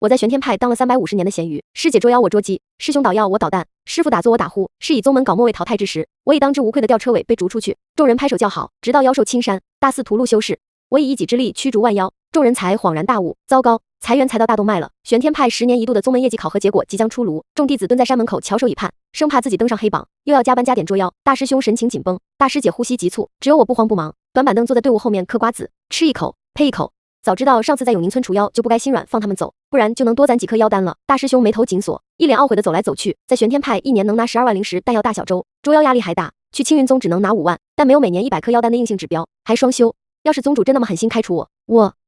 我在玄天派当了350年的咸鱼，师姐捉妖我捉鸡，师兄捣药我捣蛋，师傅打坐我打呼，是以宗门搞末位淘汰之时，我以当之无愧的吊车尾被逐出去，众人拍手叫好，直到妖兽侵山，大肆屠戮修士，我以一己之力驱逐万妖，众人才恍然大悟，糟糕！财源才到大动脉了。玄天派10年一度的宗门业绩考核结果即将出炉，众弟子蹲在山门口翘首以盼，生怕自己登上黑榜，又要加班加点捉妖。大师兄神情紧绷，大师姐呼吸急促，只有我不慌不忙。短板凳坐在队伍后面嗑瓜子，吃一口，呸一口。早知道上次在永宁村除妖就不该心软放他们走，不然就能多攒几颗妖丹了。大师兄眉头紧锁，一脸懊悔的走来走去。在玄天派1年能拿12万灵石弹药大小周，捉妖压力还大。去青云宗只能拿5万，但没有每年100颗妖丹的硬性指标，还双修。要是宗主真那么狠心开除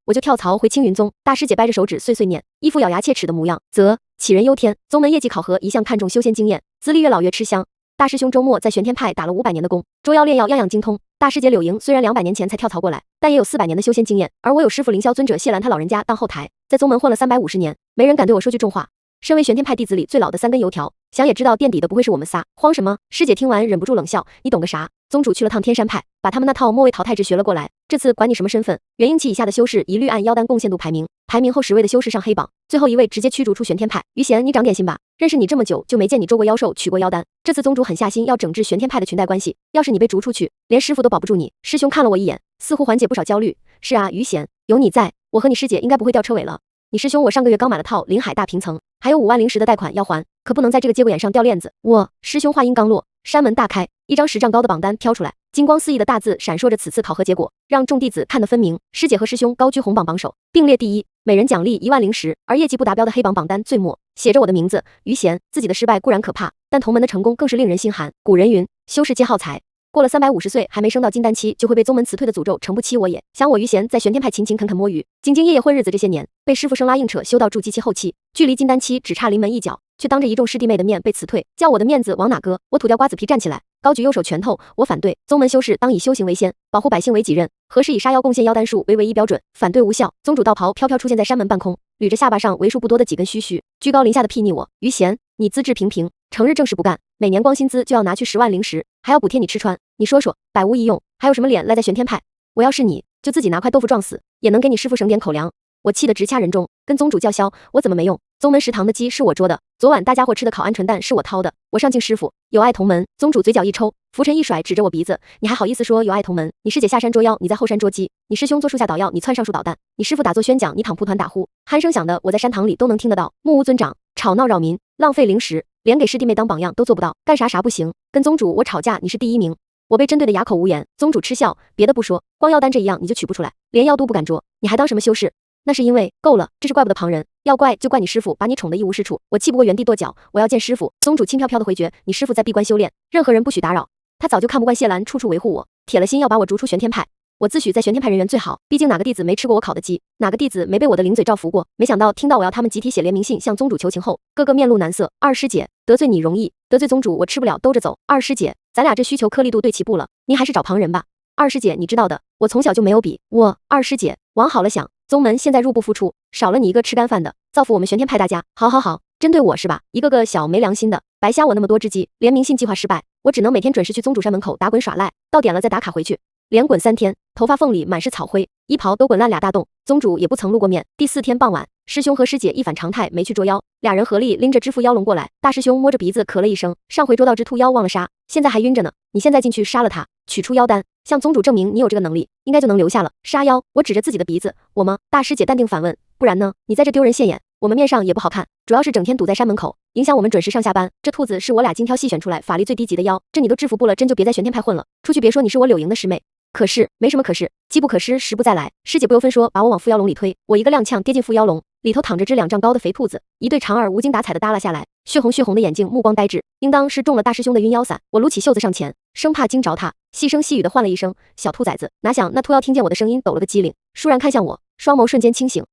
我就跳槽回青云宗。大师姐掰着手指碎碎念，一副咬牙切齿的模样，则杞人忧天。宗门业绩考核一向看重修仙经验，资历越老越吃香。大师兄周末在玄天派打了500年的工，捉妖炼药样样精通。大师姐柳莹虽然200年前才跳槽过来，但也有400年的修仙经验，而我有师傅凌霄尊者谢兰他老人家当后台，在宗门混了350年，没人敢对我说句重话。身为玄天派弟子里最老的3根油条，想也知道垫底的不会是我们仨，慌什么？师姐听完忍不住冷笑，你懂个啥？宗主去了趟天山派，把他们那套末位淘汰制学了过来，这次管你什么身份，元婴期以下的修士一律按妖丹贡献度排名，排名后10位的修士上黑榜，最后1位直接驱逐出玄天派。于贤，你长点心吧，认识你这么久就没见你捉过妖兽取过妖丹，这次宗主狠下心要整治玄天派的裙带关系，要是你被逐出去，连师傅都保不住你。师兄看了我一眼，似乎缓解不少焦虑。是啊，于贤，有你在，我和你师姐应该不会掉车尾了。你师兄我上个月刚买了套临海大平层，还有5万灵石的贷款要还，可不能在这个节骨眼上掉链子。我师兄话音刚落，山门大开，一张10丈高的榜单飘出来，金光四溢的大字闪烁着此次考核结果，让众弟子看得分明。师姐和师兄高居红榜榜首，并列第一，每人奖励1万灵石，而业绩不达标的黑榜榜单最末写着我的名字于贤。自己的失败固然可怕，但同门的成功更是令人心寒。古人云，修士皆好财。过了350岁还没升到金丹期，就会被宗门辞退的诅咒，诚不欺我也。想我于贤在玄天派勤勤恳恳摸鱼，兢兢业业混日子这些年，被师傅生拉硬扯修到筑基期后期，距离金丹期只差临门一脚，却当着一众师弟妹的面被辞退，叫我的面子往哪搁？我吐掉瓜子皮站起来，高举右手拳头，我反对。宗门修士当以修行为先，保护百姓为己任，何时以杀妖贡献妖丹数为唯一标准？反对无效。宗主道袍飘飘出现在山门半空，捋着下巴上为数不多的几根须须，居高临下的睥睨我。于贤，你资质平平，成日正事不干，每年光薪资就要拿去10万灵石，还要补贴你吃穿，你说说，百无一用，还有什么脸赖在玄天派？我要是你，就自己拿块豆腐撞死，也能给你师傅省点口粮。我气得直掐人中，跟宗主叫嚣，我怎么没用？宗门食堂的鸡是我捉的，昨晚大家伙吃的烤鹌鹑蛋是我掏的，我上敬师傅，有爱同门。宗主嘴角一抽，拂尘一甩，指着我鼻子，你还好意思说有爱同门？你师姐下山捉妖，你在后山捉鸡；你师兄坐树下捣药，你窜上树捣蛋；你师傅打坐宣讲，你躺蒲团打呼，鼾声响的我在山堂里都能听得到。目无尊长，吵闹扰民，浪费灵石，连给师弟妹当榜样都做不到，干啥不行？跟宗主我吵架，你是第1名。我被针对的哑口无言，宗主嗤笑，别的不说，光妖丹这一样你就取不出来，连妖都不敢捉，你还当什么修士？那是因为够了，这是怪不得旁人，要怪就怪你师傅把你宠得一无是处。我气不过原地跺脚，我要见师傅。宗主轻飘飘的回绝，你师傅在闭关修炼，任何人不许打扰。他早就看不惯谢兰处处维护我，铁了心要把我逐出玄天派。我自诩在玄天派人缘最好，毕竟哪个弟子没吃过我烤的鸡，哪个弟子没被我的灵嘴照服过。没想到听到我要他们集体写联名信向宗主求情后，个个面露难色。二师姐，得罪你容易，得罪宗主我吃不了兜着走。二师姐，咱俩这需求颗粒度对齐步了，您还是找旁人吧。二师姐，你知道的，我从小就没有比。二师姐，往好了想，宗门现在入不敷出，少了你一个吃干饭的，造福我们玄天派大家。好，针对我是吧？一个个小没良心的，白瞎我那么多只鸡。联名信计划失败，我只能每天准时去宗主山门口打滚耍赖，到点了再打卡回去，连滚3天，头发缝里满是草灰，衣袍都滚烂2大洞，宗主也不曾露过面。第4天傍晚，师兄和师姐一反常态没去捉妖，俩人合力拎着只副妖龙过来。大师兄摸着鼻子咳了一声，上回捉到只兔妖忘了杀，现在还晕着呢，你现在进去杀了他，取出妖丹，向宗主证明你有这个能力，应该就能留下了。杀妖？我指着自己的鼻子，我吗？大师姐淡定反问，不然呢？你在这丢人现眼，我们面上也不好看，主要是整天堵在山门口，影响我们准时上下班。这兔子是我俩精挑细选出来法力最低级的妖，这你都制服不了，真就别在玄天派混了，出去别说你是我柳莹的师妹。可是没什么可是，机不可失，时不再来。师姐不由分说把我往副妖龙里推，我一个踉跄跌进副妖龙里头，躺着只2丈高的肥兔子，一对长耳无精打采的耷拉下来，血红的眼睛，目光呆滞，应当是中了大师兄的晕妖散。我撸起袖子上前，生怕惊着他，细声细语的唤了一声小兔崽子。哪想那兔妖听见我的声音抖了个机灵，倏然看向我，双眸瞬间清醒。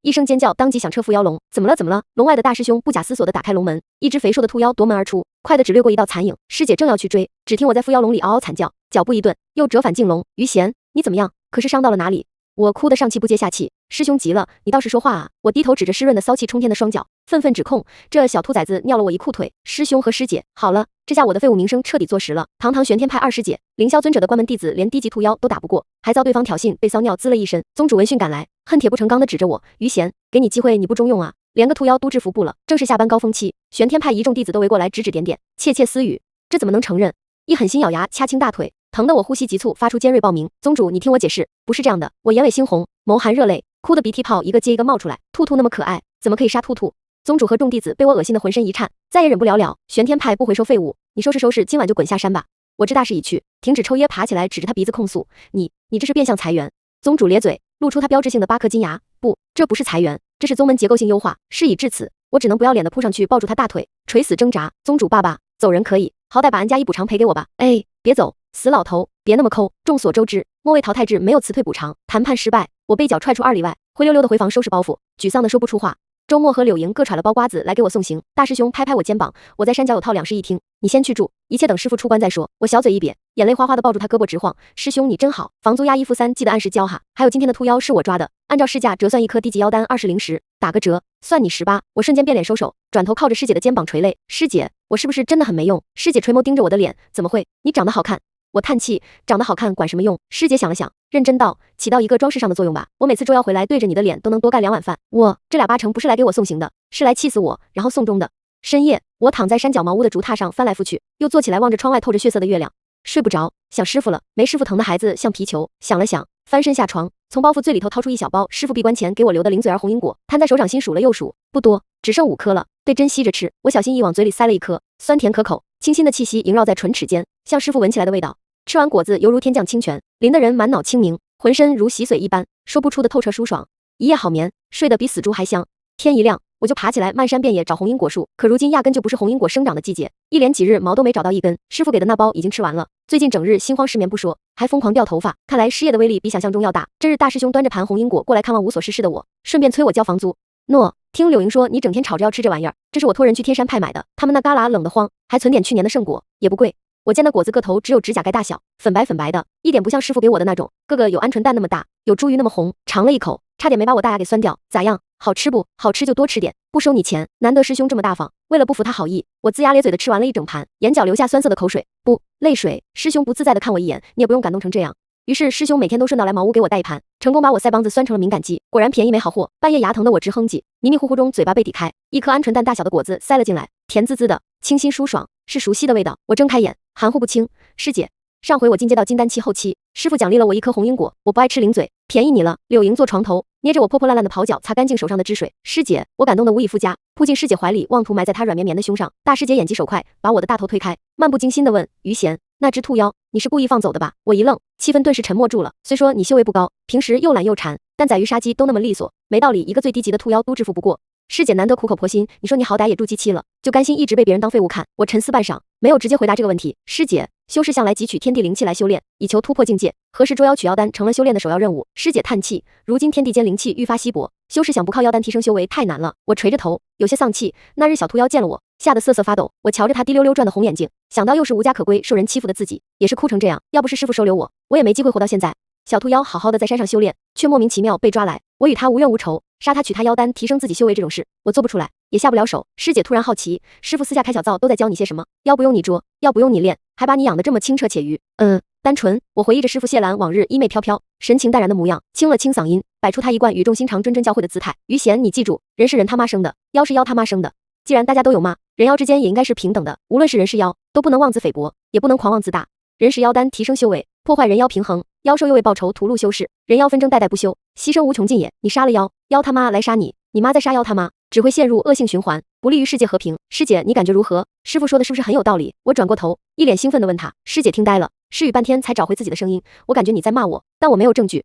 一声尖叫，当即响彻副妖龙。怎么了？龙外的大师兄不假思索地打开龙门，一只肥硕的兔妖夺门而出，快得只掠过一道残影。师姐正要去追，只听我在副妖龙里嗷嗷惨叫，脚步一顿，又折返进龙。于贤，你怎么样？可是伤到了哪里？我哭得上气不接下气。师兄急了，你倒是说话啊！我低头指着湿润的骚气冲天的双脚，愤愤指控，这小兔崽子尿了我一裤腿。师兄和师姐，好了，这下我的废物名声彻底坐实了。堂堂玄天派2师姐，凌霄尊者的关门弟子，连低级兔妖都打不过，还遭对方挑衅，被骚尿滋了一身。宗主闻讯赶来，恨铁不成钢的指着我，于贤，给你机会你不中用啊！连个兔妖都制服不了，正是下班高峰期，玄天派一众弟子都围过来指指点点，窃窃私语，这怎么能承认？一狠心咬牙掐青大腿，疼得我呼吸急促，发出尖锐报鸣。宗主，你听我解释，不是这样的。我眼尾猩红，眸含热泪，哭得鼻涕泡一个接一个冒出来。兔兔那么可爱，怎么可以杀兔兔？宗主和众弟子被我恶心的浑身一颤，再也忍不了。玄天派不回收废物，你收拾收拾，今晚就滚下山吧。我知大势已去，停止抽噎，爬起来指着他鼻子控诉：你这是变相裁员。宗主咧嘴，露出他标志性的8颗金牙。不，这不是裁员，这是宗门结构性优化。事已至此，我只能不要脸的扑上去抱住他大腿，垂死挣扎。宗主爸爸，走人可以，好歹把安家一补偿赔给我吧。哎，别走，死老头，别那么抠。众所周知，末位淘汰制没有辞退补偿，谈判失败，我被一脚踹出2里外，灰溜溜的回房收拾包袱，沮丧的说不出话。周末和柳莹各揣了包瓜子来给我送行，大师兄拍拍我肩膀，我在山脚有套两室一厅，你先去住，一切等师傅出关再说。我小嘴一瘪，眼泪哗哗的抱住他胳膊直晃，师兄你真好，房租押1付3，记得按时交哈。还有今天的兔妖是我抓的，按照市价折算1颗低级妖丹20零食，打个折，算你18。我瞬间变脸收手，转头靠着师姐的肩膀垂泪，师姐，我是不是真的很没用？师姐垂眸盯着我的脸，怎么会？你长得好看。我叹气，长得好看管什么用？师姐想了想，认真道，起到一个装饰上的作用吧。我每次周妖回来对着你的脸都能多干2碗饭。这俩8成不是来给我送行的，是来气死我，然后送终的。深夜，我躺在山脚茅屋的竹榻上翻来覆去，又坐起来望着窗外透着血色的月亮，睡不着，想师傅了。没师傅疼的孩子像皮球。想了想，翻身下床，从包袱最里头掏出一小包师傅闭关前给我留的零嘴儿红因果，摊在手掌心数了又数，不多，只剩5颗了，对针吸着吃。我小心翼翼往嘴里塞了1颗，酸甜可口，清新的气息萦绕在唇齿间，像师傅闻起来的味道。吃完果子犹如天降清泉，淋得人满脑清明，浑身如洗水一般，说不出的透彻舒爽。一夜好眠，睡得比死猪还香。天一亮，我就爬起来漫山遍野找红因果树，可如今压根就不是红因果生长的季节，一连几日毛都没找到一根。师傅给的那包已经吃完了，最近整日心慌失眠不说，还疯狂掉头发，看来失业的威力比想象中要大。这日大师兄端着盘红因果过来看望无所事事的我，顺便催我交房租。诺，听柳莹说你整天吵着要吃这玩意儿，这是我托人去天山派买的，他们那旮旯冷得慌，还存点去年的剩果，也不贵。我见那果子个头只有指甲盖大小，粉白的，一点不像师傅给我的那种，个个有鹌鹑蛋那么大，有茱萸那么红。尝了一口，差点没把我大牙给酸掉。咋样？好吃不？好吃就多吃点，不收你钱。难得师兄这么大方，为了不负他好意，我龇牙咧嘴的吃完了一整盘，眼角流下酸涩的口水，不，泪水。师兄不自在的看我一眼，你也不用感动成这样。于是师兄每天都顺道来茅屋给我带一盘，成功把我腮帮子酸成了敏感肌。果然便宜没好货，半夜牙疼的我直哼唧，迷迷糊糊中嘴巴被抵开，一颗鹌鹑蛋大小的果子塞了进来，甜滋滋的，清新舒爽，是熟悉的味道。我睁开眼，含糊不清，师姐，上回我进阶到金丹期后期，师傅奖励了我1颗红因果，我不爱吃零嘴，便宜你了。柳莹坐床头，捏着我破破烂烂的袍角，擦干净手上的汁水。师姐，我感动得无以复加，扑进师姐怀里，妄图埋在她软绵绵的胸上。大师姐眼疾手快，把我的大头推开，漫不经心地问：于贤，那只兔妖，你是故意放走的吧？我一愣，气氛顿时沉默住了。虽说你修为不高，平时又懒又馋，但宰鱼杀鸡都那么利索，没道理一个最低级的兔妖都制服不过。师姐难得苦口婆心，你说你好歹也筑基期了，就甘心一直被别人当废物看？我沉思半晌，没有直接回答这个问题。师姐，修士向来汲取天地灵气来修炼，以求突破境界，何时捉妖取妖丹成了修炼的首要任务。师姐叹气，如今天地间灵气愈发稀薄，修士想不靠妖丹提升修为太难了。我垂着头，有些丧气。那日小兔妖见了我，吓得瑟瑟发抖。我瞧着他滴溜溜转的红眼睛，想到又是无家可归、受人欺负的自己，也是哭成这样。要不是师傅收留我，我也没机会活到现在。小兔妖好好的在山上修炼，却莫名其妙被抓来。我与他无怨无仇，杀他取他妖丹提升自己修为这种事，我做不出来，也下不了手。师姐突然好奇，师傅私下开小灶都在教你些什么？妖不用你捉，药不用你炼，还把你养得这么清澈且愚。单纯。我回忆着师傅谢兰往日衣袂飘飘、神情淡然的模样，清了清嗓音，摆出他一贯语重心长、谆谆教诲的姿态。于贤，你记住，人是人他妈生的，妖是妖他妈生的。既然大家都有妈，人妖之间也应该是平等的，无论是人是妖，都不能妄自菲薄，也不能狂妄自大。人使妖丹提升修为，破坏人妖平衡，妖兽又为报仇屠戮修士，人妖纷争代代不休，牺牲无穷尽也。你杀了妖，妖他妈来杀你，你妈再杀妖他妈，只会陷入恶性循环，不利于世界和平。师姐，你感觉如何？师傅说的是不是很有道理？我转过头，一脸兴奋地问他。师姐听呆了，失语半天才找回自己的声音。我感觉你在骂我，但我没有证据。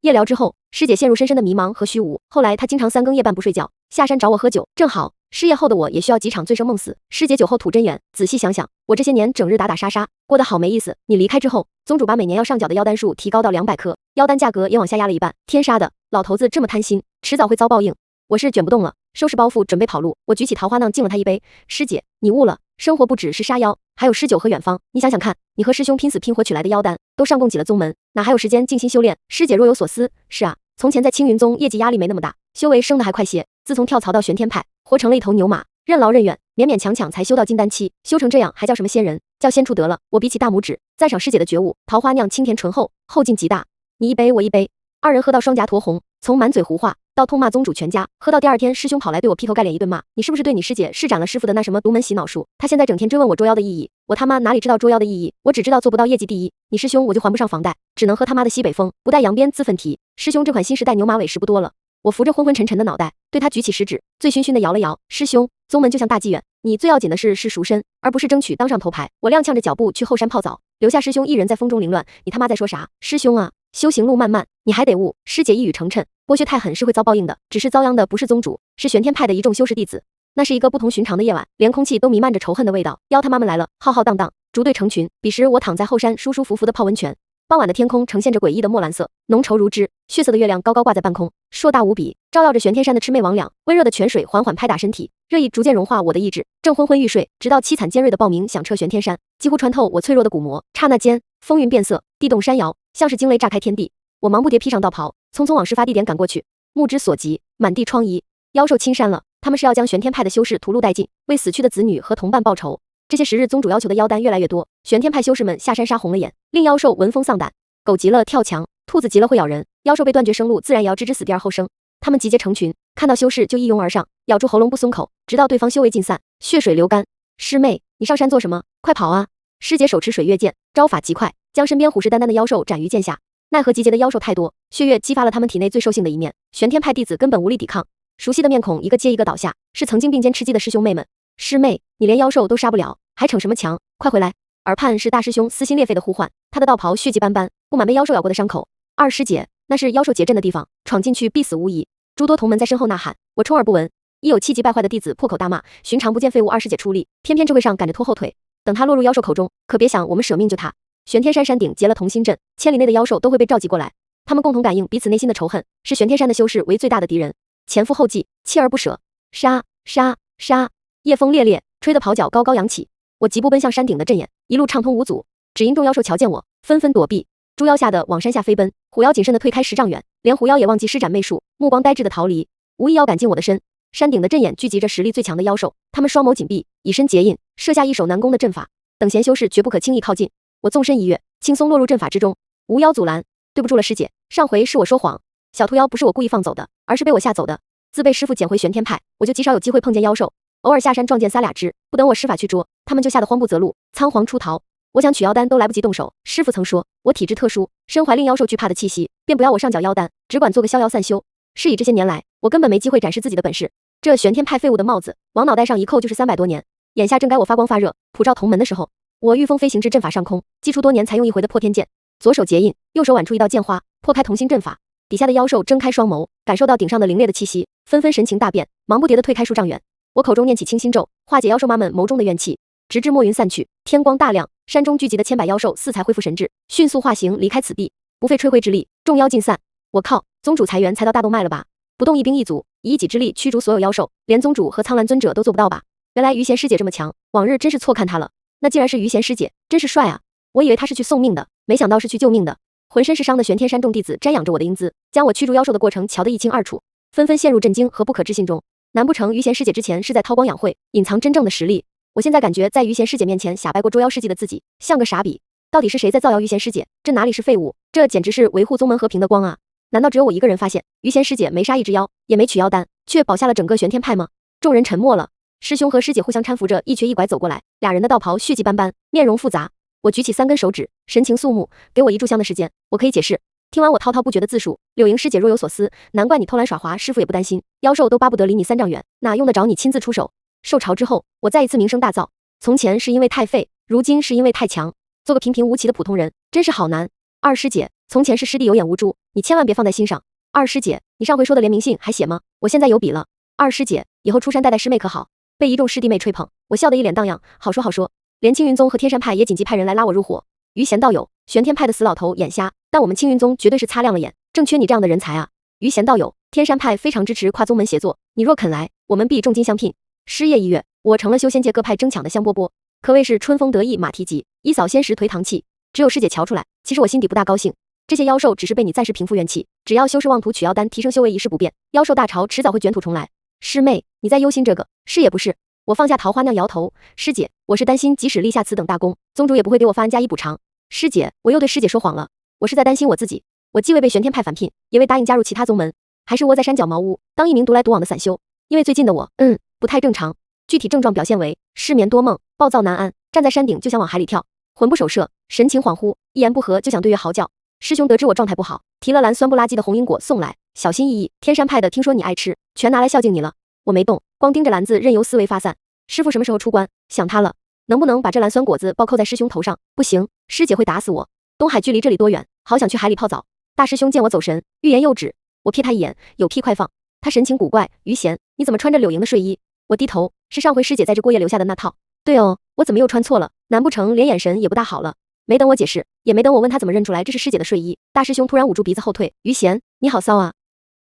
夜聊之后，师姐陷入深深的迷茫和虚无。后来她经常3更夜半不睡觉，下山找我喝酒，正好失业后的我也需要几场醉生梦死。师姐酒后吐真言，仔细想想，我这些年整日打打杀杀，过得好没意思。你离开之后，宗主把每年要上缴的妖丹数提高到200颗，妖丹价格也往下压了一半。天杀的，老头子这么贪心，迟早会遭报应。我是卷不动了，收拾包袱准备跑路。我举起桃花囊敬了他一杯。师姐，你悟了，生活不只是杀妖，还有诗酒和远方。你想想看，你和师兄拼死拼活取来的妖丹，都上供给了宗门，哪还有时间静心修炼？师姐若有所思。是啊，从前在青云宗业绩压力没那么大，修为升得还快些。自从跳槽到玄天派，活成了一头牛马，任劳任怨，勉勉强强才修到金丹期，修成这样还叫什么仙人？叫仙畜得了。我比起大拇指，赞赏师姐的觉悟。桃花酿清甜醇厚，后劲极大，你一杯我一杯，2人喝到双颊酡红，从满嘴胡话到痛骂宗主全家。喝到第2天，师兄跑来对我劈头盖脸一顿骂，你是不是对你师姐施展了师傅的那什么独门洗脑术？他现在整天追问我捉妖的意义，我他妈哪里知道捉妖的意义？我只知道做不到业绩第一，你师兄我就还不上房贷，只能喝他妈的西北风，不带扬鞭自奋蹄。师兄这款新时代牛马尾时不多了。我扶着昏昏沉沉的脑袋，对他举起食指，醉醺醺的摇了摇。师兄，宗门就像大妓院，你最要紧的是赎身，而不是争取当上头牌。我踉跄着脚步去后山泡澡，留下师兄一人在风中凌乱。你他妈在说啥？师兄啊，修行路漫漫，你还得悟。师姐一语成谶，剥削太狠是会遭报应的，只是遭殃的不是宗主，是玄天派的一众修士弟子。那是一个不同寻常的夜晚，连空气都弥漫着仇恨的味道。妖他妈们来了，浩浩荡荡，逐队成群。彼时我躺在后山，舒舒服服的泡温泉。傍晚的天空呈现着诡异的墨蓝色，浓稠如脂，血色的月亮高高挂在半空，硕大无比，照耀着玄天山的魑魅魍魉。温热的泉水缓缓拍打身体，热意逐渐融化我的意志，正昏昏欲睡，直到凄惨尖锐的爆鸣响彻玄天山，几乎穿透我脆弱的骨膜。刹那间，风云变色，地动山摇，像是惊雷炸开天地。我忙不迭披上道袍，匆匆往事发地点赶过去。目之所及，满地疮痍，妖兽侵山了。他们是要将玄天派的修士屠戮殆尽，为死去的子女和同伴报仇。这些时日，宗主要求的妖丹越来越多，玄天派修士们下山杀红了眼，令妖兽闻风丧胆。狗急了跳墙，兔子急了会咬人，妖兽被断绝生路，自然也要置之死地而后生。他们集结成群，看到修士就一拥而上，咬住喉咙不松口，直到对方修为尽散，血水流干。师妹，你上山做什么？快跑啊！师姐手持水月剑，招法极快，将身边虎视眈眈的妖兽斩于剑下。奈何集结的妖兽太多，血月激发了他们体内最兽性的一面，玄天派弟子根本无力抵抗。熟悉的面孔一个接一个倒下，是曾经并肩吃鸡的师兄妹们。师妹，你连妖兽都杀不了，还逞什么强？快回来！耳畔是大师兄撕心裂肺的呼唤，他的道袍血迹斑斑，布满被妖兽咬过的伤口。二师姐，那是妖兽结阵的地方，闯进去必死无疑。诸多同门在身后呐喊，我充耳不闻。一有气急败坏的弟子破口大骂，寻常不见废物二师姐出力，偏偏这会上赶着拖后腿，等他落入妖兽口中，可别想我们舍命救他。玄天山山顶结了同心阵，千里内的妖兽都会被召集过来，他们共同感应彼此内心的仇恨，视玄天山的修士为最大的敌人，前赴后继，锲而不舍。杀杀杀！夜风烈烈，吹得袍角高高扬起。我疾步奔向山顶的阵眼，一路畅通无阻，只因众妖兽瞧见我，纷纷躲避。猪妖吓得往山下飞奔，虎妖谨慎地退开10丈远，连狐妖也忘记施展媚术，目光呆滞地逃离。无一妖敢近我的身。山顶的阵眼聚集着实力最强的妖兽，他们双眸紧闭，以身结印，设下易守难攻的阵法，等闲修士绝不可轻易靠近。我纵身一跃，轻松落入阵法之中，无妖阻拦。对不住了师姐，上回是我说谎，小兔妖不是我故意放走的，而是被我吓走的。自被师傅捡回玄天派，我就极少有机会碰见妖兽。偶尔下山撞见3、2只，不等我施法去捉，他们就吓得慌不择路，仓皇出逃。我想取妖丹都来不及动手，师傅曾说我体质特殊，身怀令妖兽惧怕的气息，便不要我上缴妖丹，只管做个逍遥散修。是以这些年来，我根本没机会展示自己的本事。这玄天派废物的帽子往脑袋上一扣就是300多年，眼下正该我发光发热，普照同门的时候。我御风飞行至阵法上空，祭出多年才用一回的破天剑，左手结印，右手挽出一道剑花，破开同心阵法。底下的妖兽睁开双眸，感受到顶上的凌冽的气息，纷纷神情大变，忙不迭地退开数丈远。我口中念起清心咒，化解妖兽妈们眸中的怨气，直至墨云散去，天光大亮，山中聚集的千百妖兽似才恢复神智，迅速化形离开此地，不费吹灰之力，众妖尽散。我靠，宗主裁员才到大动脉了吧？不动一兵一卒，以一己之力驱逐所有妖兽，连宗主和苍兰尊者都做不到吧？原来于贤师姐这么强，往日真是错看她了。那既然是于贤师姐，真是帅啊！我以为她是去送命的，没想到是去救命的。浑身是伤的玄天山众弟子瞻仰着我的英姿，将我驱逐妖兽的过程瞧得一清二楚，纷纷陷入震惊和不可置信中。难不成于贤师姐之前是在韬光养晦，隐藏真正的实力？我现在感觉在于贤师姐面前假掰过捉妖事迹的自己，像个傻逼。到底是谁在造谣于贤师姐？这哪里是废物，这简直是维护宗门和平的光啊！难道只有我一个人发现于贤师姐没杀一只妖，也没取妖丹，却保下了整个玄天派吗？众人沉默了。师兄和师姐互相搀扶着，一瘸一拐走过来，俩人的道袍血迹斑斑，面容复杂。我举起3根手指，神情肃穆，给我一炷香的时间，我可以解释。听完我滔滔不绝的自述，柳莹师姐若有所思，难怪你偷懒耍滑，师傅也不担心，妖兽都巴不得离你3丈远，哪用得着你亲自出手？受潮之后，我再一次名声大噪，从前是因为太废，如今是因为太强，做个平平无奇的普通人，真是好难。二师姐，从前是师弟有眼无珠，你千万别放在心上。二师姐，你上回说的联名信还写吗？我现在有笔了。二师姐，以后出山带师妹可好？被一众师弟妹吹捧，我笑得一脸荡漾，好说好说。连青云宗和天山派也紧急派人来拉我入伙。于贤道友，玄天派的死老头眼瞎，但我们青云宗绝对是擦亮了眼，正缺你这样的人才啊！于贤道友，天山派非常支持跨宗门协作，你若肯来，我们必重金相聘。师业一跃，我成了修仙界各派争抢的香饽饽，可谓是春风得意马蹄疾，一扫仙时颓唐气。只有师姐瞧出来，其实我心底不大高兴。这些妖兽只是被你暂时平复怨气，只要修士妄图取妖丹提升修为一事不变，妖兽大潮迟早会卷土重来。师妹，你在忧心这个？是也不是。我放下桃花酿摇头，师姐，我是担心即使立下此等大功，宗主也不会给我发恩加一补偿。师姐，我又对师姐说谎了，我是在担心我自己，我既未被玄天派返聘，也未答应加入其他宗门。还是窝在山脚茅屋，当一名独来独往的散修？因为最近的我，不太正常。具体症状表现为失眠多梦、暴躁难安，站在山顶就想往海里跳，魂不守舍，神情恍惚，一言不合就想对月嚎叫。师兄得知我状态不好，提了篮酸不拉几的红因果送来，小心翼翼，天山派的听说你爱吃，全拿来孝敬你了。我没动，光盯着篮子，任由思维发散。师傅什么时候出关？想他了。能不能把这篮酸果子包扣在师兄头上？不行，师姐会打死我。东海距离这里多远？好想去海里泡澡。大师兄见我走神，欲言又止。我瞥他一眼，有屁快放。他神情古怪，于贤，你怎么穿着柳营的睡衣？我低头，是上回师姐在这过夜留下的那套。对哦，我怎么又穿错了？难不成连眼神也不大好了？没等我解释，也没等我问他怎么认出来这是师姐的睡衣，大师兄突然捂住鼻子后退。于贤，你好骚啊！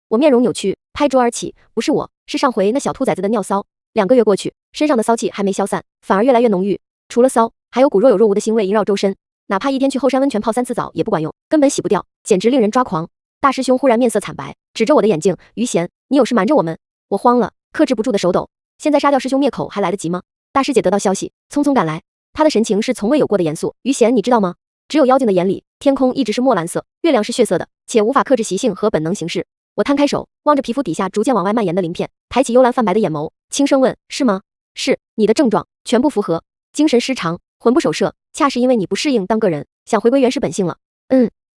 我面容扭曲，拍桌而起，不是我，是上回那小兔崽子的尿骚。2个月过去，身上的骚气还没消散，反而越来越浓郁。除了骚，还有股若有若无的腥味萦绕周身，哪怕一天去后山温泉泡3次澡也不管用，根本洗不掉，简直令人抓狂。大师兄忽然面色惨白，指着我的眼睛，于贤，你有事瞒着我们。我慌了，克制不住的手抖。现在杀掉师兄灭口还来得及吗？大师姐得到消息，匆匆赶来，她的神情是从未有过的严肃。于贤，你知道吗？只有妖精的眼里，天空一直是墨蓝色，月亮是血色的，且无法克制习性和本能行事。我摊开手，望着皮肤底下逐渐往外蔓延的鳞片，抬起幽蓝泛白的眼眸，轻声问：是吗？是，你的症状全部符合，精神失常，魂不守舍，恰是因为你不适应当个人，想回归原始本性了。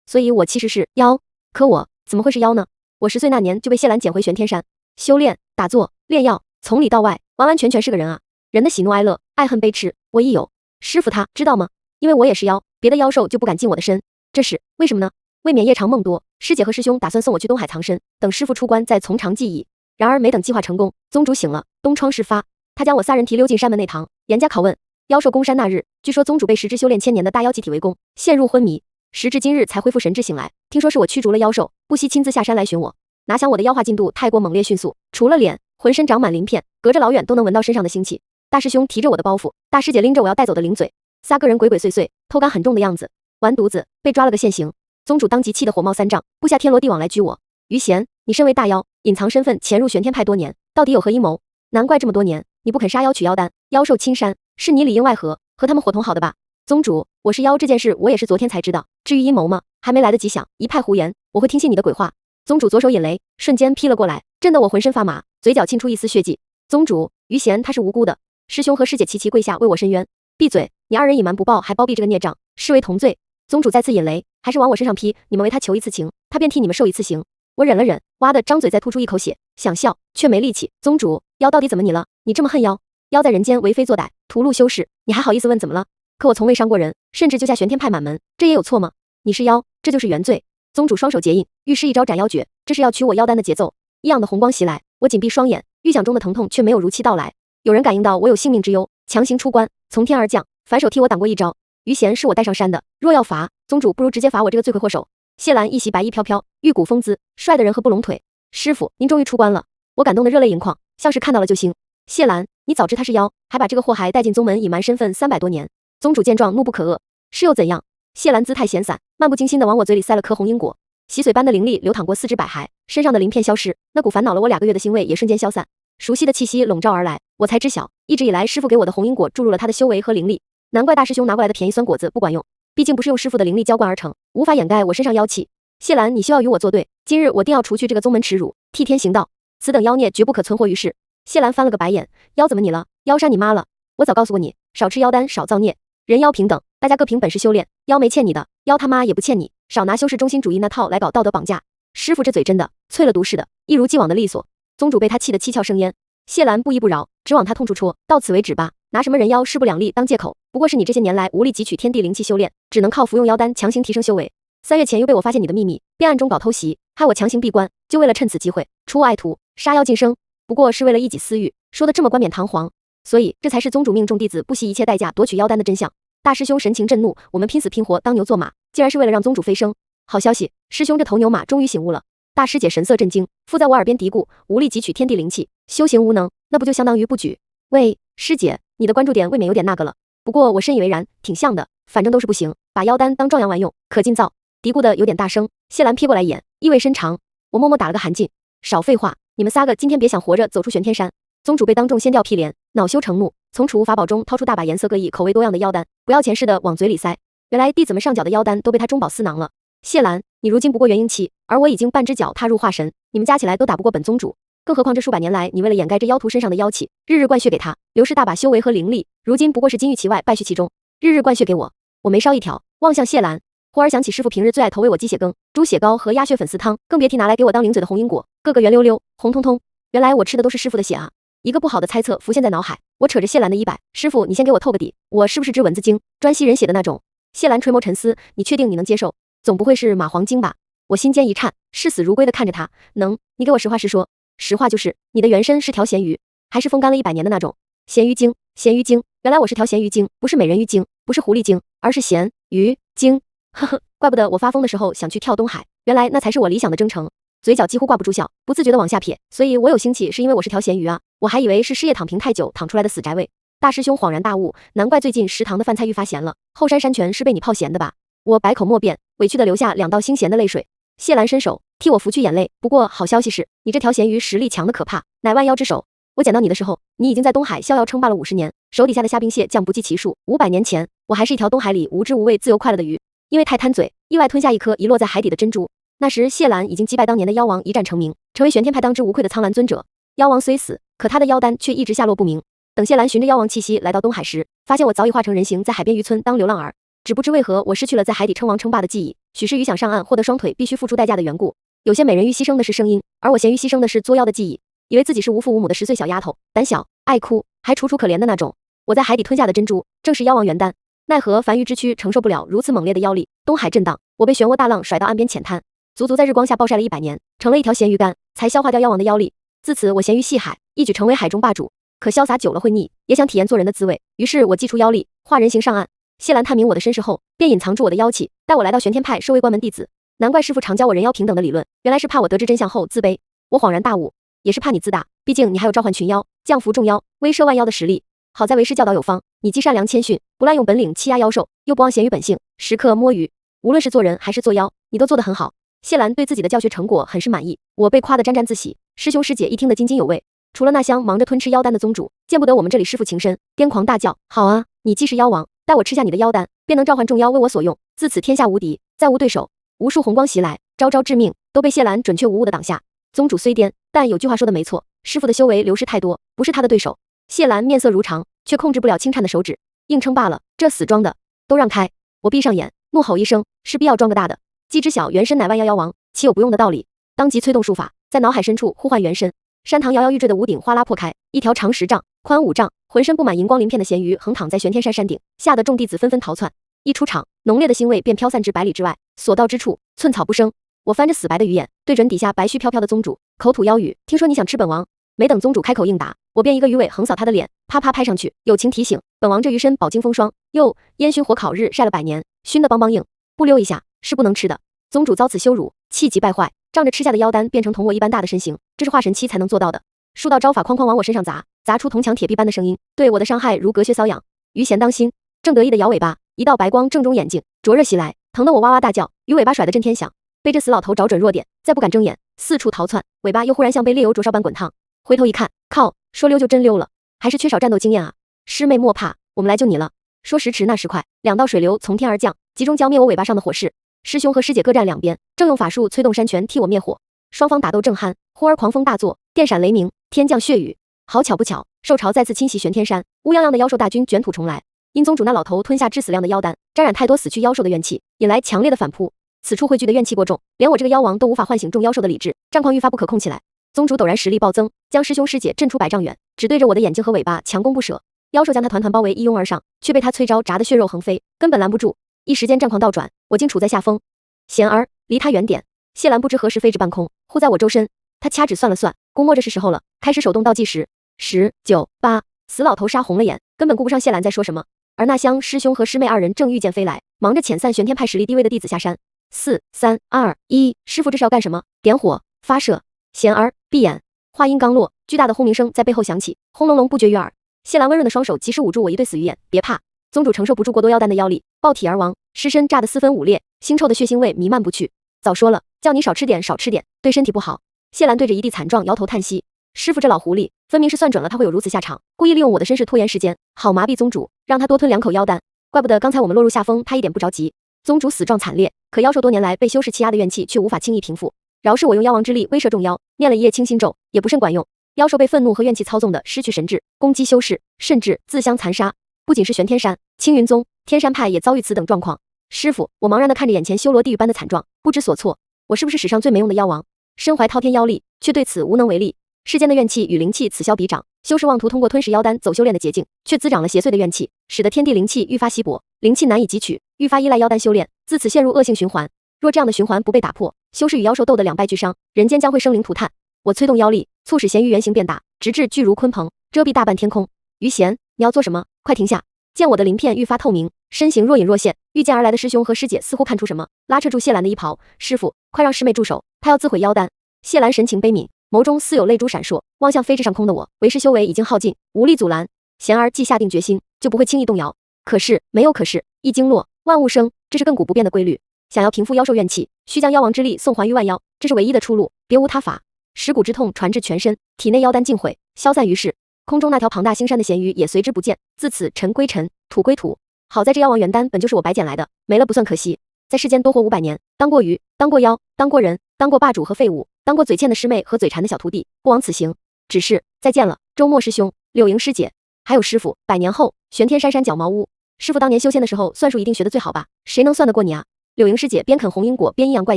所以我其实是妖，可我怎么会是妖呢？我10岁那年就被谢兰捡回玄天山，修炼、打坐、炼药，从里到外完完全全是个人啊！人的喜怒哀乐、爱恨悲痴，我亦有。师傅他知道吗？因为我也是妖，别的妖兽就不敢近我的身，这是为什么呢？未免夜长梦多，师姐和师兄打算送我去东海藏身，等师傅出关再从长计议。然而没等计划成功，宗主醒了，东窗事发，他将我3人提溜进山门内堂，严加拷问。妖兽攻山那日，据说宗主被10只修炼1000年的大妖集体围攻，陷入昏迷，时至今日才恢复神智醒来。听说是我驱逐了妖兽，不惜亲自下山来寻我。哪想我的妖化进度太过猛烈迅速，除了脸，浑身长满鳞片，隔着老远都能闻到身上的腥气。大师兄提着我的包袱，大师姐拎着我要带走的零嘴，3个人鬼鬼祟祟，偷感很重的样子。完犊子，被抓了个现行。宗主当即气得火冒三丈，布下天罗地网来拘我。于贤，你身为大妖，隐藏身份潜入玄天派多年，到底有何阴谋？难怪这么多年你不肯杀妖取妖丹，妖兽侵山，是你里应外合，和他们伙同好的吧？宗主，我是妖这件事我也是昨天才知道，至于阴谋吗？还没来得及想，一派胡言，我会听信你的鬼话。宗主左手引雷，瞬间劈了过来，震得我浑身发麻，嘴角沁出一丝血迹。宗主，于贤他是无辜的，师兄和师姐齐齐跪下为我伸冤。闭嘴！你2人隐瞒不报，还包庇这个孽障，视为同罪。宗主再次引雷，还是往我身上劈，你们为他求一次情，他便替你们受一次刑。我忍了忍，哇的张嘴再吐出一口血，想笑却没力气。宗主，妖到底怎么你了？你这么恨妖？妖在人间为非作歹，屠戮修士，你还好意思问怎么了？可我从未伤过人，甚至救下玄天派满门，这也有错吗？你是妖，这就是原罪。宗主双手结印，欲施一招斩妖诀，这是要取我妖丹的节奏。异样的红光袭来，我紧闭双眼，预想中的疼痛却没有如期到来。有人感应到我有性命之忧，强行出关，从天而降，反手替我挡过一招。于贤是我带上山的，若要罚，宗主不如直接罚我这个罪魁祸首。谢兰一袭白衣飘飘，玉骨风姿，帅的人合不拢腿。师傅，您终于出关了，我感动得热泪盈眶，像是看到了救星。谢兰，你早知他是妖，还把这个祸害带进宗门，隐瞒身份300多年。宗主见状怒不可遏，是又怎样？谢兰姿态闲散，漫不经心地往我嘴里塞了颗红因果，洗髓般的灵力流淌过4肢百骸，身上的鳞片消失，那股烦恼了我2个月的腥味也瞬间消散，熟悉的气息笼罩而来，我才知晓，一直以来师傅给我的红因果注入了他的修为和灵力，难怪大师兄拿过来的便宜酸果子不管用，毕竟不是用师傅的灵力浇灌而成，无法掩盖我身上妖气。谢兰，你休要与我作对，今日我定要除去这个宗门耻辱，替天行道，此等妖孽绝不可存活于世。谢兰翻了个白眼，妖怎么你了？妖杀你妈了！我早告诉过你，少吃妖丹，少造孽，人妖平等，大家各凭本事修炼，妖没欠你的，妖他妈也不欠你，少拿修士中心主义那套来搞道德绑架。师傅这嘴真的淬了毒似的，一如既往的利索。宗主被他气得七窍生烟，谢兰不依不饶，只往他痛处戳，到此为止吧，拿什么人妖势不两立当借口，不过是你这些年来无力汲取天地灵气修炼，只能靠服用妖丹强行提升修为。3月前又被我发现你的秘密，便暗中搞偷袭，害我强行闭关，就为了趁此机会除我爱徒，杀妖晋升，不过是为了一己私欲，说的这么冠冕堂皇，所以这才是宗主命众弟子不惜一切代价夺取妖丹的真相。大师兄神情震怒，我们拼死拼活当牛做马，竟然是为了让宗主飞升。好消息，师兄这头牛马终于醒悟了。大师姐神色震惊，附在我耳边嘀咕，无力汲取天地灵气，修行无能，那不就相当于不举？喂，师姐，你的关注点未免有点那个了。不过我深以为然，挺像的，反正都是不行，把妖丹当壮阳丸用，可劲造。嘀咕的有点大声，谢兰瞥过来一眼，意味深长。我默默打了个寒噤，少废话，你们3个今天别想活着走出玄天山。宗主被当众掀掉披帘，恼羞成怒，从储物法宝中掏出大把颜色各异、口味多样的妖丹，不要钱似的往嘴里塞。原来弟子们上缴的妖丹都被他中饱私囊了。谢兰，你如今不过元婴期，而我已经半只脚踏入化神，你们加起来都打不过本宗主。更何况这数百年来，你为了掩盖这妖徒身上的妖气，日日灌血给他，流失大把修为和灵力，如今不过是金玉其外，败絮其中，日日灌血给我。我眉梢一挑，望向谢兰，忽而想起师傅平日最爱投喂我鸡血羹、猪血糕和鸭血粉丝汤，更别提拿来给我当零嘴的红因果，个个圆溜溜、红彤彤。原来我吃的都是师傅的血啊！一个不好的猜测浮现在脑海，我扯着谢兰的衣摆，师傅，你先给我透个底，我是不是只蚊子精，专吸人血的那种？谢兰垂眸沉思，你确定你能接受？总不会是蚂蟥精吧？我心间一颤，视死如归的看着他，能？你给我实话实说。实话就是，你的原身是条咸鱼，还是风干了100年的那种咸鱼精？咸鱼精，原来我是条咸鱼精，不是美人鱼精，不是狐狸精，而是咸鱼精。呵呵，怪不得我发疯的时候想去跳东海，原来那才是我理想的征程。嘴角几乎挂不住笑，不自觉的往下撇，所以我有兴起是因为我是条咸鱼啊，我还以为是失业躺平太久躺出来的死宅味。大师兄恍然大悟，难怪最近食堂的饭菜愈发咸了，后山山泉是被你泡咸的吧？我百口莫辩，委屈的流下2道腥咸的泪水。谢兰伸手替我拂去眼泪，不过好消息是，你这条咸鱼实力强的可怕，乃万妖之首。我捡到你的时候，你已经在东海逍遥称霸了50年，手底下的虾兵蟹将不计其数。500年前，我还是一条东海里无知无畏、自由快乐的鱼，因为太贪嘴，意外吞下一颗遗落在海底的珍珠。那时谢兰已经击败当年的妖王，一战成名，成为玄天派当之无愧的苍蓝尊者。妖王虽死，可他的妖丹却一直下落不明。等谢兰循着妖王气息来到东海时，发现我早已化成人形，在海边渔村当流浪儿。只不知为何我失去了在海底称王称霸的记忆，许是鱼想上岸获得双腿必须付出代价的缘故。有些美人鱼牺牲的是声音，而我咸鱼牺牲的是作妖的记忆，以为自己是无父无母的10岁小丫头，胆小爱哭，还楚楚可怜的那种。我在海底吞下的珍珠正是妖王元丹，奈何凡鱼之躯承受不了如此猛烈的妖力，东海震荡，我被漩涡大浪甩到岸边浅滩，足足在日光下暴晒了100年，成了一条咸鱼干，才消化掉妖王的妖力。自此我咸鱼戏海，一举成为海中霸主。可潇洒久了会腻，也想体验做人的滋味，于是我祭出妖力，化人形上岸。谢兰探明我的身世后，便隐藏住我的妖气，带我来到玄天派收为关门弟子。难怪师父常教我人妖平等的理论，原来是怕我得知真相后自卑。我恍然大悟，也是怕你自大，毕竟你还有召唤群妖、降服众妖、威慑万妖的实力。好在为师教导有方，你既善良谦逊，不滥用本领欺压妖兽，又不忘咸鱼本性，时刻摸鱼。无论是做人还是做妖，你都做得很好。谢兰对自己的教学成果很是满意，我被夸得沾沾自喜，师兄师姐一听得津津有味。除了那厢忙着吞吃妖丹的宗主，见不得我们这里师父情深，癫狂大叫：好啊，你既是妖王，待我吃下你的妖丹，便能召唤众妖为我所用，自此天下无敌，再无对手。无数红光袭来，招招致命，都被谢兰准确无误地挡下。宗主虽癫，但有句话说的没错，师父的修为流失太多，不是他的对手。谢兰面色如常，却控制不了轻颤的手指，硬撑罢了，这死装的，都让开！我闭上眼，怒吼一声，势必要装个大的。既知晓原身乃万妖妖王，岂有不用的道理？当即催动术法，在脑海深处呼唤原身。山堂摇摇欲坠的屋顶哗啦破开，一条长10丈、宽5丈、浑身布满银光鳞片的咸鱼横躺在玄天山山顶，吓得众弟子纷纷逃窜。一出场，浓烈的腥味便飘散至百里之外，所到之处寸草不生。我翻着死白的鱼眼，对准底下白絮飘飘的宗主，口吐妖语：听说你想吃本王？没等宗主开口应答，我便一个鱼尾横扫他的脸，啪啪拍上去，友情提醒：本王这鱼身饱经风霜，又烟熏火烤日晒了100年，熏得梆梆硬，不溜一下是不能吃的。宗主遭此羞辱，气急败坏，仗着吃下的妖丹变成同我一般大的身形，这是化神期才能做到的。数道招法哐哐往我身上砸，砸出铜墙铁壁般的声音，对我的伤害如隔靴搔痒。鱼贤当心，正得意的摇尾巴，一道白光正中眼睛，灼热袭来，疼得我哇哇大叫，鱼尾巴甩得震天响。被这死老头找准弱点，再不敢睁眼，四处逃窜，尾巴又忽然像被烈油灼烧般滚烫。回头一看，靠，说溜就真溜了，还是缺少战斗经验啊！师妹莫怕，我们来救你了。说时迟那时快，2道水流从天而降，集中浇灭我尾巴上的火势。师兄和师姐各站两边，正用法术催动山泉替我灭火。双方打斗正酣，忽而狂风大作，电闪雷鸣，天降血雨。好巧不巧，兽潮再次侵袭玄天山，乌泱泱的妖兽大军卷土重来。因宗主那老头吞下致死量的妖丹，沾染太多死去妖兽的怨气，引来强烈的反扑。此处汇聚的怨气过重，连我这个妖王都无法唤醒众妖兽的理智，战况愈发不可控起来。宗主陡然实力暴增，将师兄师姐震出100丈远，只对着我的眼睛和尾巴强攻不舍。妖兽将他团团包围，一拥而上，却被他催招炸得血肉横飞，根本拦不住。一时间战况倒转，我竟处在下风。贤儿，离他远点！谢兰不知何时飞至半空，护在我周身。他掐指算了算，估摸着是时候了，开始手动倒计时：10、9、8。死老头杀红了眼，根本顾不上谢兰在说什么。而那厢师兄和师妹2人正御剑飞来，忙着遣散玄天派实力低微的弟子下山。4、3、2、1，师傅这是要干什么？点火，发射！贤儿，闭眼！话音刚落，巨大的轰鸣声在背后响起，轰隆隆不绝于耳。谢兰温润的双手及时捂住我一对死鱼眼，别怕，宗主承受不住过多妖丹的妖力，爆体而亡，尸身炸得4分5裂，腥臭的血腥味弥漫不去。早说了，叫你少吃点，少吃点，对身体不好。谢兰对着一地惨状摇头叹息，师傅这老狐狸，分明是算准了他会有如此下场，故意利用我的身世拖延时间，好麻痹宗主，让他多吞2口妖丹。怪不得刚才我们落入下风，他一点不着急。宗主死状惨烈，可妖兽多年来被修士欺压的怨气却无法轻易平复。饶是我用妖王之力威慑众妖，念了一夜清心咒，也不甚管用。妖兽被愤怒和怨气操纵的失去神智，攻击修士，甚至自相残杀。不仅是玄天山、青云宗、天山派也遭遇此等状况。师傅，我茫然地看着眼前修罗地狱般的惨状，不知所措。我是不是史上最没用的妖王？身怀滔天妖力，却对此无能为力。世间的怨气与灵气此消彼长，修士妄图通过吞噬妖丹走修炼的捷径，却滋长了邪祟的怨气，使得天地灵气愈发稀薄，灵气难以汲取，愈发依赖妖丹修炼，自此陷入恶性循环。若这样的循环不被打破，修士与妖兽斗得两败俱伤，人间将会生灵涂炭。我催动妖力，促使咸鱼原形变大，直至巨如鲲鹏，遮蔽大半天空。于贤，你要做什么？快停下！见我的鳞片愈发透明，身形若隐若现，遇见而来的师兄和师姐似乎看出什么，拉扯住谢兰的衣袍。师傅，快让师妹住手，她要自毁妖丹。谢兰神情悲悯，眸中似有泪珠闪烁，望向飞至上空的我。为师修为已经耗尽，无力阻拦。贤儿既下定决心，就不会轻易动摇。可是没有可是，一经落，万物生，这是亘古不变的规律。想要平复妖兽怨气，需将妖王之力送还于万妖，这是唯一的出路，别无他法。蚀骨之痛传至全身，体内妖丹尽毁，消散于世。空中那条庞大星山的咸鱼也随之不见。自此尘归尘，土归土。好在这妖王元丹本就是我白捡来的，没了不算可惜。在世间多活500年，当过鱼，当过妖，当过人，当过霸主和废物，当过嘴欠的师妹和嘴馋的小徒弟，不枉此行。只是再见了，周末师兄，柳莹师姐，还有师傅。100年后，玄天山脚茅屋，师傅当年修仙的时候，算术一定学得最好吧？谁能算得过你啊？柳莹师姐边啃红樱果边阴阳怪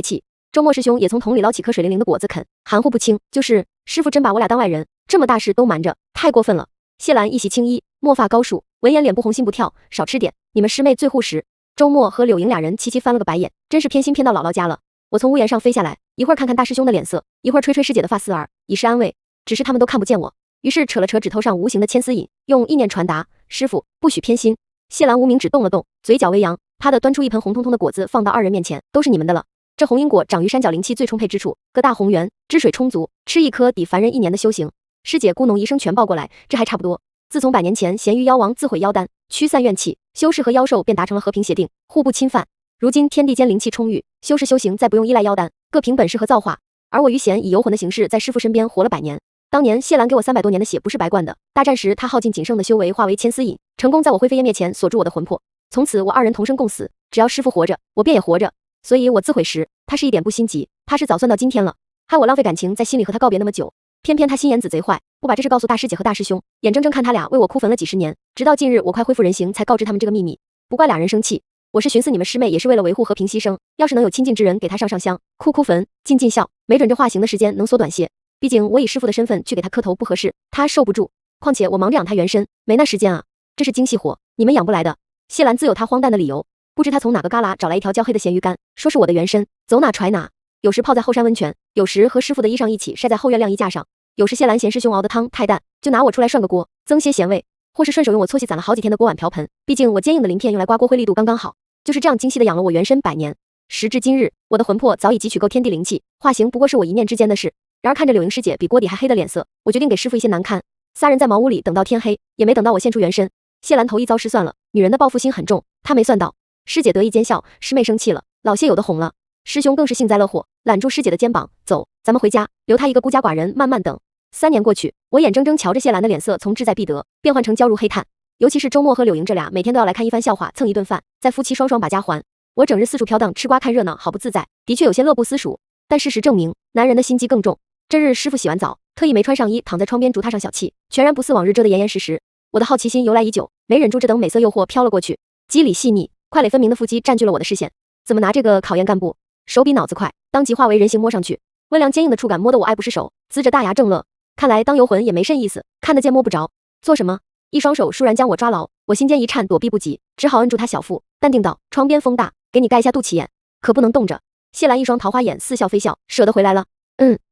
气，周末师兄也从桶里捞起颗水灵灵的果子啃，含糊不清。就是师傅真把我俩当外人，这么大事都瞒着，太过分了。谢兰一袭青衣，墨发高束，闻言脸不红心不跳，少吃点，你们师妹最护食。周末和柳莹俩人齐齐翻了个白眼，真是偏心偏到姥姥家了。我从屋檐上飞下来，一会儿看看大师兄的脸色，一会儿吹吹师姐的发丝儿，以示安慰。只是他们都看不见我，于是扯了扯指头上无形的牵丝引，用意念传达：师傅不许偏心。谢兰无名指动了动，嘴角微扬，啪的端出一盆红彤彤的果子放到2人面前，都是你们的了。这红樱果长于山脚灵气最充沛之处，个大红圆，汁水充足，吃一颗抵凡人1年的修行。师姐咕哝一声全抱过来，这还差不多。自从100年前咸鱼妖王自毁妖丹，驱散怨气，修士和妖兽便达成了和平协定，互不侵犯。如今天地间灵气充裕，修士修行再不用依赖妖丹，各凭本事和造化。而我于贤以游魂的形式在师父身边活了100年。当年谢兰给我300多年的血不是白灌的，大战时他耗尽仅剩的修为化为千丝引，成功在我灰飞烟灭前锁住我的魂魄。从此我2人同生共死，只要师父活着，我便也活着。所以我自毁时，他是一点不心急，他是早算到今天了，害我浪费感情在心里和他告别那么久。偏偏他心眼子贼坏，不把这事告诉大师姐和大师兄，眼睁睁看他俩为我哭坟了几十年，直到近日我快恢复人形才告知他们这个秘密。不怪俩人生气，我是寻思你们师妹也是为了维护和平牺牲，要是能有亲近之人给她上上香、哭哭坟、尽尽孝，没准这化形的时间能缩短些。毕竟我以师父的身份去给他磕头不合适，他受不住。况且我忙着养他元身，没那时间啊。这是精细活，你们养不来的。谢兰自有他荒诞的理由，不知他从哪个旮旯找来一条焦黑的咸鱼干，说是我的元身，走哪揣哪。有时泡在后山温泉，有时和师父的衣裳一起晒在后院晾衣架上，有时谢兰嫌师兄熬的汤太淡，就拿我出来涮个锅，增些咸味，或是顺手用我搓洗攒了好几天的锅碗瓢盆。毕竟我坚硬的鳞片用来刮锅灰力度刚刚好，就是这样精细的养了我元身100年。时至今日，我的魂魄早已汲取够天地灵气，化形不过是我一念之间的事。然而看着柳莹师姐比锅底还黑的脸色，我决定给师父一些难堪。3人在茅屋里等到天黑，也没等到我现出原身。谢兰头一遭失算了，女人的报复心很重，她没算到。师姐得意奸笑，师妹生气了，老谢有的哄了。师兄更是幸灾乐祸，揽住师姐的肩膀，走，咱们回家，留她一个孤家寡人慢慢等。3年过去，我眼睁睁瞧着谢兰的脸色从志在必得变换成焦如黑炭。尤其是周末和柳莹这俩，每天都要来看一番笑话，蹭一顿饭，再夫妻双双把家还。我整日四处飘荡，吃瓜看热闹，好不自在，的确有些乐不思蜀。但事实证明，男人的心机更重。这日师父洗完澡，特意没穿上衣，躺在窗边竹榻上小憩，全然不似往日遮得严严实实。我的好奇心由来已久，没忍住这等美色诱惑飘了过去。肌理细腻、块垒分明的腹肌占据了我的视线。怎么拿这个考验干部？手比脑子快，当即化为人形摸上去，温凉坚硬的触感摸得我爱不释手，呲着大牙正乐。看来当游魂也没甚意思，看得见摸不着。做什么？一双手倏然将我抓牢，我心间一颤，躲避不及，只好摁住他小腹，淡定道：窗边风大，给你盖一下肚脐眼，可不能冻着。谢兰一双桃花眼似笑非笑，舍得回来了？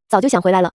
早就想回来了。